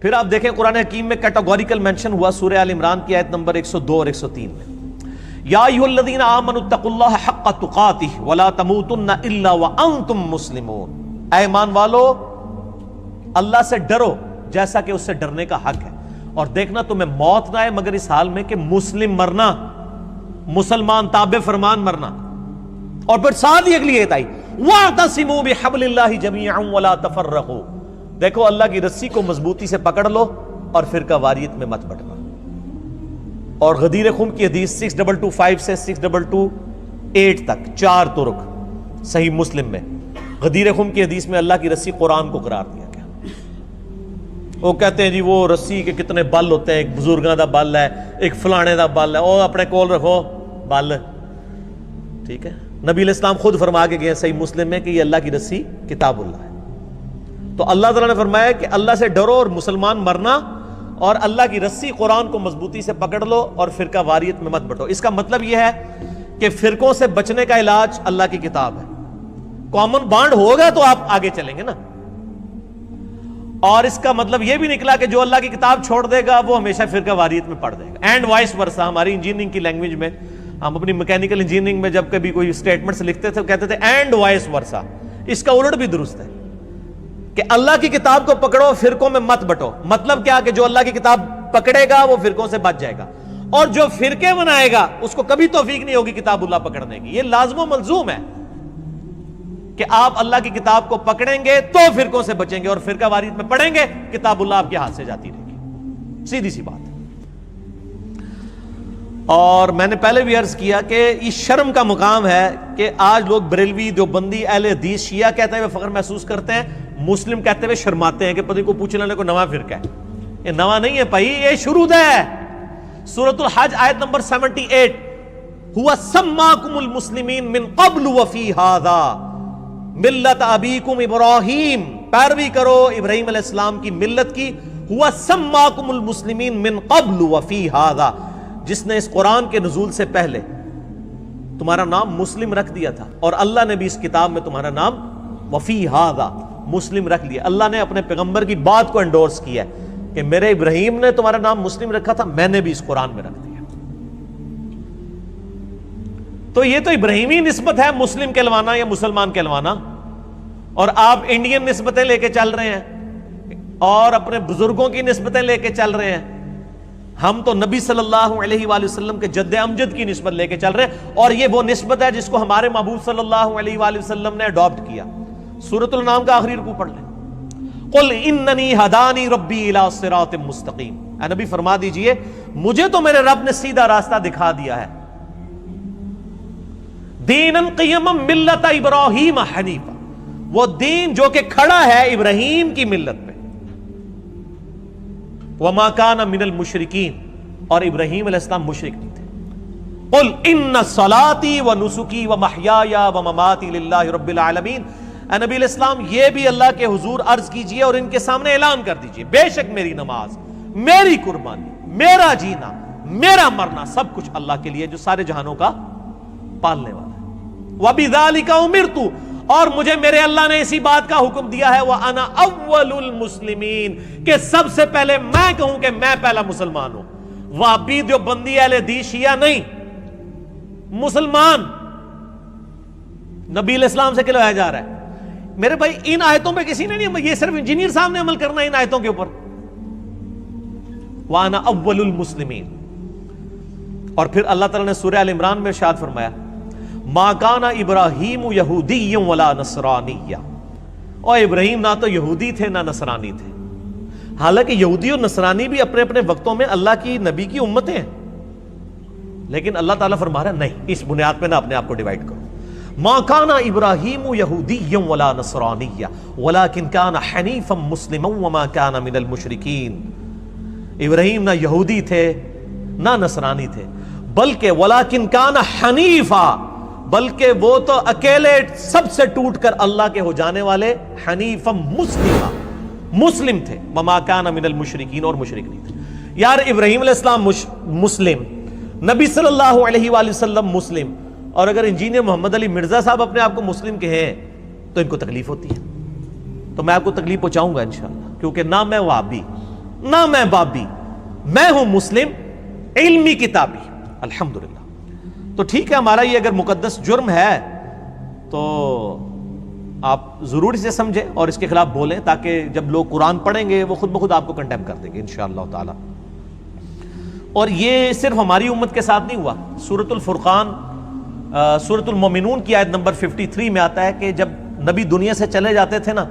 پھر آپ دیکھیں قرآن حکیم میں کیٹاگوریکل مینشن ہوا سورہ آل عمران کی آیت نمبر 102 اور 103 میں، یا ایھا الذین آمنوا اتقوا اللہ حق تقاتہ ولا تموتن الا وانتم مسلمون، اے ایمان والو اللہ سے ڈرو جیسا کہ اس سے ڈرنے کا حق ہے، اور دیکھنا تمہیں موت نہ آئے مگر اس حال میں کہ مسلم مرنا، مسلمان تابع فرمان مرنا۔ اور پھر ساتھ ہی اگلی ایت آئی واعتصموا بحبل اللہ جميعا ولا تفرقوا، دیکھو اللہ کی رسی کو مضبوطی سے پکڑ لو اور فرقہ واریت میں مت بٹنا۔ اور غدیر خم کی حدیث 6225 سے 6228 تک 4 طرق صحیح مسلم میں، غدیر خم کی حدیث میں اللہ کی رسی قرآن کو قرار دیا گیا۔ وہ کہتے ہیں جی وہ رسی کے کتنے بل ہوتے ہیں، ایک بزرگاں دا بل ہے، ایک فلانے دا بل ہے، وہ اپنے کول رکھو بل، ٹھیک ہے۔ نبی علیہ السلام خود فرما کے گئے صحیح مسلم میں کہ یہ اللہ کی رسی کتاب اللہ ہے۔ تو اللہ تعالیٰ نے فرمایا کہ اللہ سے ڈرو اور مسلمان مرنا، اور اللہ کی رسی قرآن کو مضبوطی سے پکڑ لو اور فرقہ واریت میں مت بٹو۔ اس کا مطلب یہ ہے کہ فرقوں سے بچنے کا علاج اللہ کی کتاب ہے۔ کامن بانڈ ہوگا تو آپ آگے چلیں گے نا، اور اس کا مطلب یہ بھی نکلا کہ جو اللہ کی کتاب چھوڑ دے گا وہ ہمیشہ فرقہ واریت میں پڑ دے گا، اینڈ وائس ورسا۔ ہماری انجینئرنگ کی لینگویج میں، ہم اپنی میکینیکل انجینئرنگ میں جب کبھی کوئی اسٹیٹمنٹس لکھتے تھے کہتے تھے اینڈ وائس ورسا، اس کا الٹ بھی درست ہے کہ اللہ کی کتاب کو پکڑو فرقوں میں مت بٹو۔ مطلب کیا کہ جو اللہ کی کتاب پکڑے گا وہ فرقوں سے بچ جائے گا، اور جو فرقے بنائے گا اس کو کبھی توفیق نہیں ہوگی کتاب اللہ پکڑنے کی۔ یہ لازم و ملزوم ہے کہ آپ اللہ کی کتاب کو پکڑیں گے تو فرقوں سے بچیں گے، اور فرقہ واریت میں پڑیں گے کتاب اللہ آپ کے ہاتھ سے جاتی رہے گی، سیدھی سی بات ہے۔ اور میں نے پہلے بھی عرض کیا کہ یہ شرم کا مقام ہے کہ آج لوگ بریلوی، دیوبندی، اہل حدیث، شیعہ کہتے ہوئے فخر محسوس کرتے ہیں، مسلم کہتے ہوئے شرماتے ہیں کہ پتہ کو پوچھنے والے کو نواں فرقہ ہے۔ یہ نواں نہیں ہے بھائی، یہ شروع ہے۔ سورۃ الحج آیت نمبر 78، هو سماکم المسلمین من قبل وفی ھذا ملت ابیکم ابراہیم، پیروی کرو ابراہیم علیہ السلام کی ملت کی۔ هو سماکم المسلمین من قبل وفی ھذا، جس نے اس قرآن کے نزول سے پہلے تمہارا نام مسلم رکھ دیا تھا، اور اللہ نے بھی اس کتاب میں تمہارا نام وفی ھذا مسلم رکھ لیا۔ اللہ نے اپنے پیغمبر کی بات کو انڈورس کیا ہے کہ میرے ابراہیم نے تمہارا نام مسلم رکھا تھا، میں نے بھی اس قرآن میں رکھ دیا۔ تو یہ تو ابراہیمی نسبت ہے، مسلم کہلوانا یا مسلمان کہلوانا، اور آپ انڈین نسبتیں لے کے چل رہے ہیں اور اپنے بزرگوں کی نسبتیں لے کے چل رہے ہیں۔ ہم تو نبی صلی اللہ علیہ وآلہ وسلم کے جد امجد کی نسبت لے کے چل رہے ہیں، اور یہ وہ نسبت ہے جس کو ہمارے محبوب صلی اللہ علیہ وآلہ وسلم نے اڈاپٹ کیا۔ سورۃ الانعام کا آخری رکوع پڑھ لیں، قل اننی ہدانی ربی الی صراط مستقیم، اے نبی فرما دیجئے مجھے تو میرے رب نے سیدھا راستہ دکھا دیا ہے، دینا قیما ملت ابراہیم حنیفا، وہ دین جو کہ کھڑا ہے ابراہیم کی ملت پہ، وما کان من المشرکین، اور ابراہیم علیہ السلام مشرک نہیں تھے۔ قل ان صلاتی ونسکی ومحیای ومماتی للہ رب العالمین، اے نبی علیہ السلام یہ بھی اللہ کے حضور عرض کیجئے اور ان کے سامنے اعلان کر دیجئے، بے شک میری نماز، میری قربانی، میرا جینا، میرا مرنا سب کچھ اللہ کے لیے جو سارے جہانوں کا پالنے والا ہے۔ وَبِذَلِكَ أُمِرْتُ، اور مجھے میرے اللہ نے اسی بات کا حکم دیا ہے، وَأَنَا أَوَّلُ الْمُسْلِمِينَ، کہ سب سے پہلے میں کہوں کہ میں پہلا مسلمان ہوں۔ وہابی، دیوبندی، اہل حدیث، شیعہ نہیں، مسلمان نبی علیہ السلام سے کہلایا جا رہا ہے۔ میرے بھائی ان آیتوں پہ کسی نے نہیں، یہ صرف انجینئر صاحب نے عمل کرنا ہے ان آیتوں کے اوپر۔ وَأَنَا أَوَّلُ الْمُسْلِمِينَ، اور پھر اللہ تعالیٰ نے سورہ آل عمران میں ارشاد فرمایا مَا كَانَ إِبْرَاهِيمُ يَهُودِيًّا وَلَا نَصْرَانِيًّا، اور ابراہیم نہ تو یہودی تھے نہ نصرانی تھے، حالانکہ یہودی اور نصرانی بھی اپنے اپنے وقتوں میں اللہ کی نبی کی امتیں ہیں، لیکن اللہ تعالیٰ فرما رہا ہے نہیں، اس بنیاد پہ نہ اپنے آپ کو ڈیوائیڈ کرو۔ مَا كَانَ إِبْرَاهِيمُ يَهُودِيًّا وَلَا نَصْرَانِيًّا وَلَكِنْ كَانَ حَنِيفًا مُسْلِمًا وَمَا كَانَ مِنَ الْمُشْرِكِينَ، ابراہیم نہ یہودی تھے نہ نصرانی تھے، بلکہ وَلَكِنْ كَانَ حَنِيفًا، بلکہ وہ تو اکیلے سب سے ٹوٹ کر اللہ کے ہو جانے والے، حنیفا مسلمہ، مسلم تھے، وما کان من المشرکین، اور مشرک نہیں تھے۔ یار ابراہیم علیہ السلام مسلم، نبی صلی اللہ علیہ وآلہ وسلم مسلم، اور اگر انجینئر محمد علی مرزا صاحب اپنے آپ کو مسلم کہیں تو ان کو تکلیف ہوتی ہے، تو میں آپ کو تکلیف پہنچاؤں گا انشاءاللہ، کیونکہ نہ میں وہابی، نہ میں بابی، میں ہوں مسلم علمی کتابی۔ الحمدللہ۔ تو ٹھیک ہے، ہمارا یہ اگر مقدس جرم ہے تو آپ ضرور اسے سمجھیں اور اس کے خلاف بولیں، تاکہ جب لوگ قرآن پڑھیں گے وہ خود بخود آپ کو کنڈیم کر دیں گے انشاءاللہ تعالی۔ اور یہ صرف ہماری امت کے ساتھ نہیں ہوا۔ سورۃ الفرقان سورۃ المومنون کی آیت نمبر 53 میں آتا ہے کہ جب نبی دنیا سے چلے جاتے تھے نا،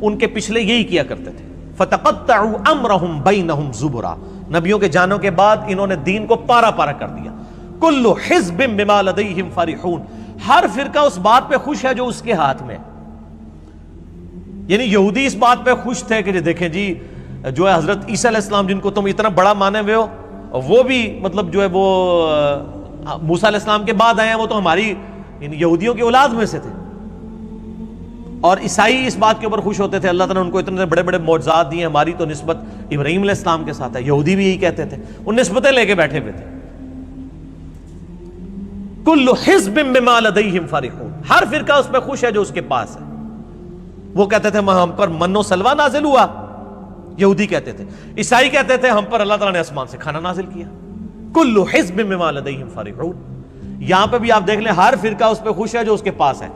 ان کے پچھلے یہی کیا کرتے تھے، فَتَقَطَّعُوا أَمْرَهُمْ بَيْنَهُمْ زُبُرًا، نبیوں کے جانوں کے بعد انہوں نے دین کو پارا پارا کر دیا۔ کل حزب بما لدیہم فرحون، ہر فرقہ اس بات پہ خوش ہے جو اس کے ہاتھ میں ہے۔ یعنی یہودی اس بات پہ خوش تھے کہ دیکھیں جی جو ہے حضرت عیسیٰ علیہ السلام جن کو تم اتنا بڑا مانے ہوئے ہو، وہ بھی مطلب جو ہے وہ موسیٰ علیہ السلام کے بعد آئے ہیں، وہ تو ہماری یعنی یہودیوں کی اولاد میں سے تھے۔ اور عیسائی اس بات کے اوپر خوش ہوتے تھے اللہ تعالیٰ نے ان کو اتنے بڑے بڑے معجزات دیے، ہماری تو نسبت ابراہیم علیہ السلام کے ساتھ ہے۔ یہودی بھی یہی کہتے تھے، وہ نسبتیں لے کے بیٹھے ہوئے تھے۔ کل حزب بما لدیہم فرحون، ہر فرقہ اس پہ خوش ہے جو اس کے پاس ہے۔ وہ کہتے تھے ہم پر من و سلوہ نازل ہوا، یہودی کہتے تھے۔ عیسائی کہتے تھے ہم پر اللہ تعالیٰ نے آسمان سے کھانا نازل کیا۔ کل حزب بما لدیہم فرحون، یہاں پہ بھی آپ دیکھ لیں ہر فرقہ اس پہ خوش ہے جو اس کے پاس ہے۔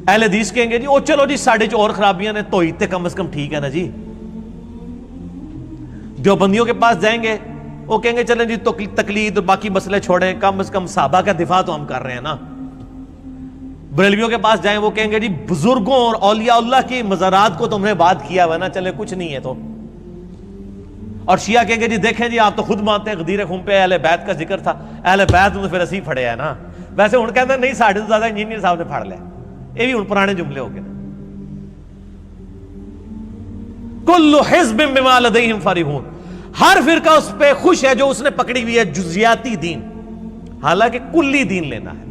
اہل حدیث کہیں گے جی او چلو جی ساڑھے جو اور خرابیاں نے توحید تے کم از کم ٹھیک ہے نا جی۔ دیوبندیوں کے پاس جائیں گے وہ کہیں گے چلیں جی تقلید اور باقی مسئلے چھوڑیں، کم از کم صحابہ کا دفاع تو ہم کر رہے ہیں نا۔ بریلویوں کے پاس جائیں وہ کہیں گے جی بزرگوں اور اولیاء اللہ کی مزارات کو تم نے بات کیا ہوا نا، چلے کچھ نہیں ہے تو۔ اور شیعہ کہیں گے جی دیکھیں جی آپ تو خود مانتے ہیں غدیر خون پہ اہل بیت کا ذکر تھا، اہل بیت تو پھر اسی پھڑے ہیں نا۔ ویسے ہن کہتے ہیں نہیں ساڑھے تو زیادہ انجینئر صاحب نے پھڑ لیا، یہ بھی ہن پرانے جملے ہو گئے۔ کل حزب بما لدیہم فرحون، ہر فرقہ اس پہ خوش ہے جو اس نے پکڑی ہوئی ہے جزیاتی دین، حالانکہ کلی دین لینا ہے۔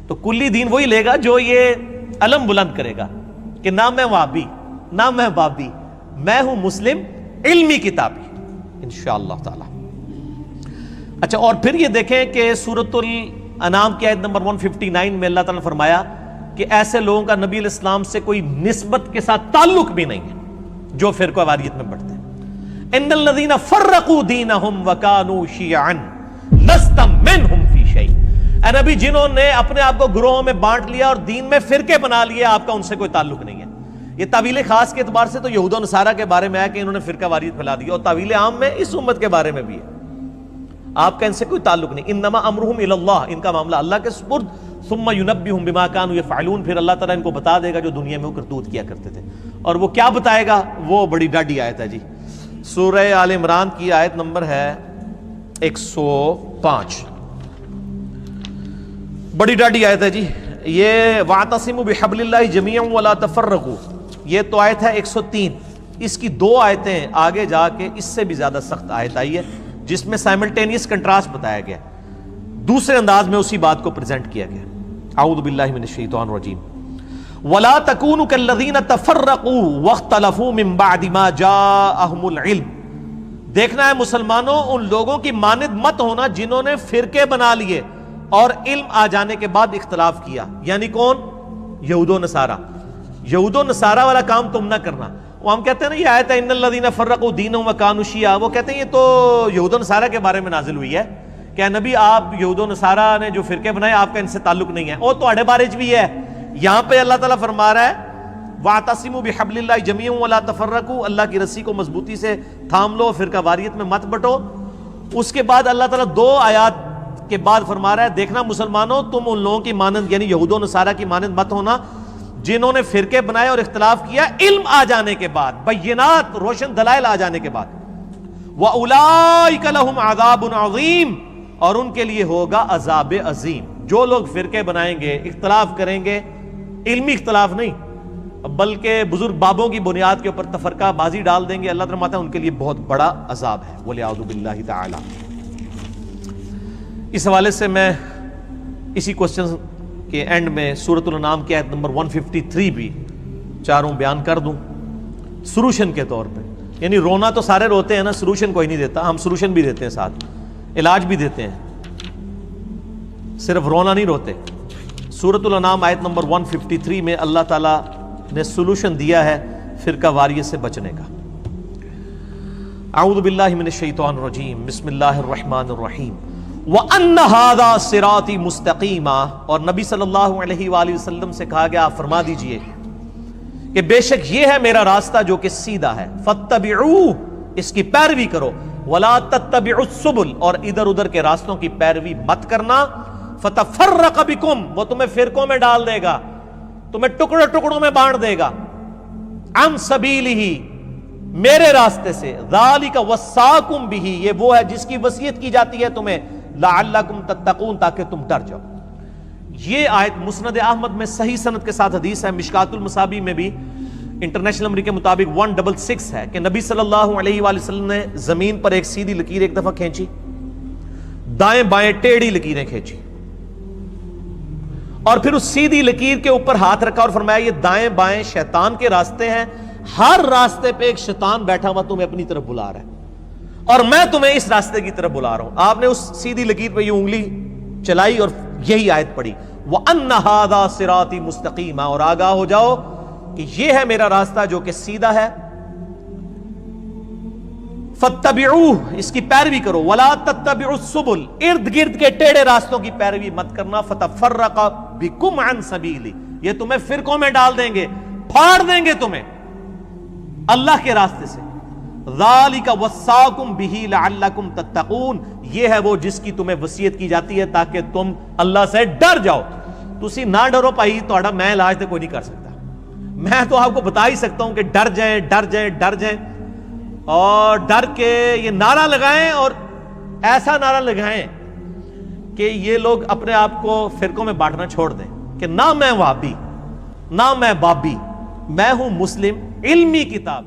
تو کلی دین وہی لے گا جو یہ علم بلند کرے گا کہ نہ میں وہابی نہ میں بابی، میں ہوں مسلم علمی کتابی انشاءاللہ تعالی۔ اچھا، اور پھر یہ دیکھیں کہ سورۃ الانعام کی آیت نمبر 159 میں اللہ تعالیٰ نے فرمایا کہ ایسے لوگوں کا نبی علیہ السلام سے کوئی نسبت کے ساتھ تعلق بھی نہیں ہے جو فرقہ واریت میں بڑھتے ہیں۔ ان الذین فرقوا دینہم وکانوا شیعا لست منہم فی شیء، اے نبی جنہوں نے اپنے آپ کو گروہوں میں بانٹ لیا اور دین میں فرقے بنا لیے، آپ کا ان سے کوئی تعلق نہیں ہے۔ یہ تعویل خاص کے اعتبار سے تو یہود و نصارہ کے بارے میں ہے کہ انہوں نے فرقہ واریت پھیلا دی، اور تعویل عام میں اس امت کے بارے میں بھی ہے، آپ کا ان سے کوئی تعلق نہیں۔ انما امرہم الی اللہ، ان کا معاملہ اللہ کے سپرد، ثم ینبئہم بما کانوا یفعلون، پھر اللہ تعالیٰ ان کو بتا دے گا جو دنیا میں وہ کرتوت کیا کرتے تھے۔ اور وہ کیا بتائے گا؟ وہ بڑی ڈاڈی آیت ہے جی، سورہ آل عمران کی آیت نمبر ہے 105، بڑی ڈاڈی آیت ہے جی یہ، وَاعْتَصِمُوا بِحَبْلِ اللَّهِ جَمِيعًا وَلَا تَفَرَّقُوا، یہ تو آیت ہے 103۔ اس کی دو آیتیں آگے جا کے اس سے بھی زیادہ سخت آیت آئی ہے جس میں سائملٹینیس کنٹراسٹ بتایا گیا، دوسرے انداز میں اسی بات کو پریزنٹ کیا گیا۔ اعوذ باللہ من الشیطان الرجیم، وَلَا تَكُونُوا كَالَّذِينَ تَفَرَّقُوا وَاخْتَلَفُوا مِن بَعْدِ مَا جَاءَهُمُ الْعِلْمُ، دیکھنا ہے مسلمانوں ان لوگوں کی مانند مت ہونا جنہوں نے فرقے بنا لیے اور علم آ جانے کے بعد اختلاف کیا۔ یعنی کون؟ یہود و نصارہ۔ یہود و نصارہ والا کام تم نہ کرنا۔ وہ ہم کہتے ہیں نا یہ آیت ہے ان الذین فرقوا دینہم وکانوا شیعا، وہ کہتے ہیں یہ تو یہود و نصارہ کے بارے میں نازل ہوئی ہے کہ نبی آپ یہود و نصارہ نے جو فرقے بنائے آپ کا ان سے تعلق نہیں ہے، وہ تواڈے بارے چ بھی ہے۔ یہاں پہ اللہ تعالیٰ فرما رہا ہے وَاعْتَصِمُوا بِحَبْلِ اللَّهِ جَمِيعًا وَلَا تَفَرَّقُوا، اللہ کی رسی کو مضبوطی سے تھام لو، فرقہ واریت میں مت بٹو۔ اس کے بعد اللہ تعالیٰ دو آیات کے بعد فرما رہا ہے دیکھنا مسلمانوں تم ان لوگوں کی مانند یعنی یہود و نصارہ کی مانند مت ہونا جنہوں نے فرقے بنائے اور اختلاف کیا علم آ جانے کے بعد، بینات روشن دلائل آ جانے کے بعد۔ وَأُولَئِكَ لَهُمْ عَذَابٌ عَظِيمٌ، اور ان کے لیے ہوگا عذاب عظیم۔ جو لوگ فرقے بنائیں گے، اختلاف کریں گے، علمی اختلاف نہیں بلکہ بزرگ بابوں کی بنیاد کے اوپر تفرقہ بازی ڈال دیں گے، اللہ تعالیٰ ہے ان کے لیے بہت بڑا عذاب ہے۔ وَلِعَوْذُ بِاللَّهِ تَعَالَى۔ اس حوالے سے میں اسی کوسچن کے اینڈ میں سورۃ الانعام کی آیت نمبر 153 بھی چاروں بیان کر دوں سلوشن کے طور پہ۔ یعنی رونا تو سارے روتے ہیں نا، سلوشن کوئی نہیں دیتا، ہم سلوشن بھی دیتے ہیں، ساتھ علاج بھی دیتے ہیں، صرف رونا نہیں روتے۔ سورۃ الانعام آیت نمبر 153 میں اللہ تعالیٰ نے سلوشن دیا ہے فرقہ واریت سے بچنے کا۔ اعوذ باللہ من الشیطان الرجیم، بسم اللہ الرحمن الرحیم۔ وَأَنَّ هَذَا صِرَاطِ مُسْتَقِيمًا، اور نبی صلی اللہ علیہ وآلہ وسلم سے کہا گیا آپ فرما دیجئے کہ بے شک یہ ہے میرا راستہ جو کہ سیدھا ہے، فَاتَّبِعُوهُ، اس کی پیروی کرو، وَلَا تَتَّبِعُوا السُّبُلَ، اور ادھر ادھر کے راستوں کی پیروی مت کرنا، فَتَفَرَّقَ بِكُمْ، وہ تمہیں فرقوں میں ڈال دے گا، تمہیں ٹکڑوں ٹکڑوں میں بانٹ دے گا، عن سبیلہ، میرے راستے سے، ذالک وصاکم بہ، یہ وہ ہے جس کی وصیت کی جاتی ہے تمہیں، لعلکم تتقون، تاکہ تم ڈر جاؤ۔ یہ آیت مسند احمد میں صحیح سند کے ساتھ حدیث ہے، مشکات المصابیح میں بھی انٹرنیشنل نمبر کے مطابق 166 ہے کہ نبی صلی اللہ علیہ وآلہ وسلم نے زمین پر ایک سیدھی لکیر ایک دفعہ کھینچی، دائیں بائیں ٹیڑھی لکیریں کھینچی، اور پھر اس سیدھی لکیر کے اوپر ہاتھ رکھا اور فرمایا یہ دائیں بائیں شیطان کے راستے ہیں، ہر راستے پہ ایک شیطان بیٹھا ہوا تمہیں اپنی طرف بلا رہا ہے، اور میں تمہیں اس راستے کی طرف بلا رہا ہوں۔ آپ نے اس سیدھی لکیر پہ یہ انگلی چلائی اور یہی آیت پڑھی، وَأَنَّ هَذَا صِرَاطِ مُسْتَقِيمًا، اور آگاہ ہو جاؤ کہ یہ ہے میرا راستہ جو کہ سیدھا ہے، فَاتَّبِعُوهُ، اس کی پیروی کرو، وَلَا تَتَّبِعُوا السُّبُلَ، ارد گرد کے ٹیڑھے راستوں کی پیروی مت کرنا، فَتَفَرَّقَ بِكُمْ عَنْ سَبِيلِهِ، یہ تمہیں فرقوں میں ڈال دیں گے، پھاڑ دیں گے تمہیں اللہ کے راستے سے، ذالک وصاکم بہ لعلکم تتقون، یہ ہے وہ جس کی تمہیں وصیت کی جاتی ہے تاکہ تم اللہ سے ڈر جاؤ۔ تسی نہ ڈرو پائی تہاڈا میں علاج تے کوئی نہیں کر سکتا، میں تو آپ کو بتا ہی سکتا ہوں کہ ڈر جائیں ڈر جائیں ڈر جائیں، اور ڈر کے یہ نعرہ لگائیں، اور ایسا نعرہ لگائیں کہ یہ لوگ اپنے آپ کو فرقوں میں بانٹنا چھوڑ دیں کہ نہ میں وہابی، نہ میں بابی، میں ہوں مسلم علمی کتاب۔